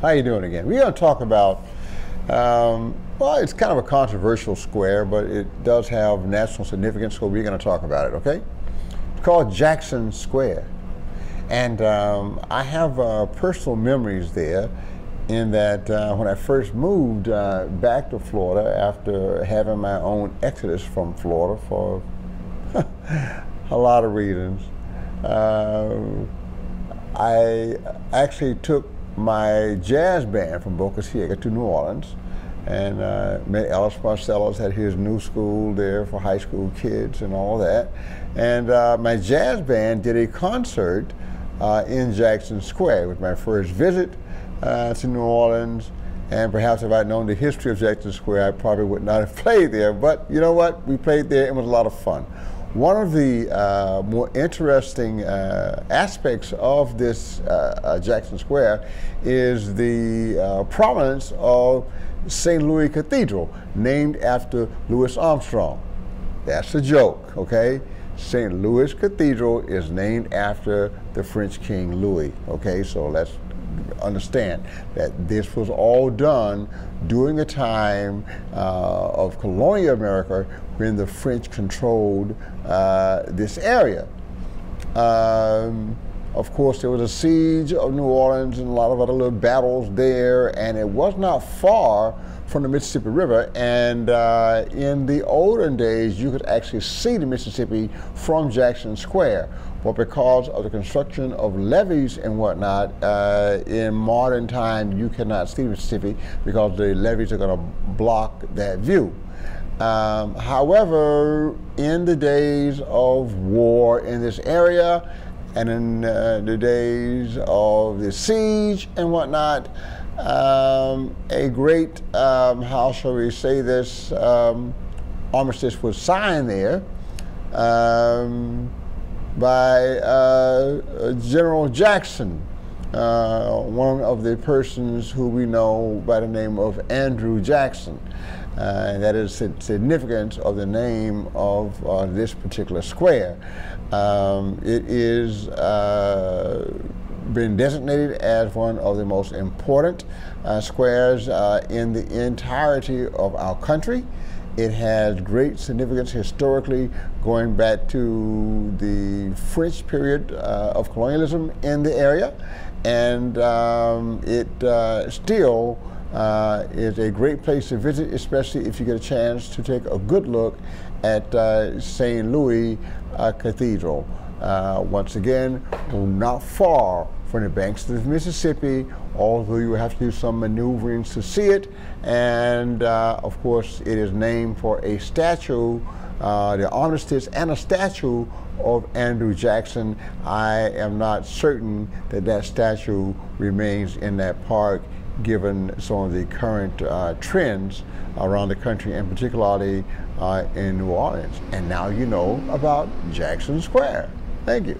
How you doing again? We're going to talk about, well, it's kind of a controversial square, but it does have national significance, so we're going to talk about it, okay? It's called Jackson Square. And I have personal memories there in that when I first moved back to Florida after having my own exodus from Florida for a lot of reasons, I actually took my jazz band from Boca Chica to New Orleans and met Ellis Marcellus at his new school there for high school kids and all that. And my jazz band did a concert in Jackson Square. It was my first visit to New Orleans, and perhaps if I'd known the history of Jackson Square, I probably would not have played there. But you know what? We played there. It was a lot of fun. One of the more interesting aspects of this Jackson Square is the prominence of St. Louis Cathedral, named after Louis Armstrong. That's a joke, okay? St. Louis Cathedral is named after the French King Louis, okay? So let's understand that this was all done during a time of colonial America when the French controlled this area. Of course, there was a siege of New Orleans and a lot of other little battles there, and it was not far from the Mississippi River. And in the olden days, you could actually see the Mississippi from Jackson Square. But because of the construction of levees and whatnot, in modern time, you cannot see the Mississippi because the levees are going to block that view. However, in the days of war in this area, and in the days of the siege and whatnot, a great, how shall we say this, armistice was signed there by General Jackson, one of the persons who we know by the name of Andrew Jackson. And that is the significance of the name of this particular square. It is been designated as one of the most important squares in the entirety of our country. It has great significance historically, going back to the French period of colonialism in the area, and it still is a great place to visit, especially if you get a chance to take a good look at St. Louis Cathedral. Once again, not far from the banks of the Mississippi, although you have to do some maneuvering to see it. And of course, it is named for a statue, the armistice, and a statue of Andrew Jackson. I am not certain that that statue remains in that park, given some of the current trends around the country, and particularly in New Orleans. And now you know about Jackson Square. Thank you.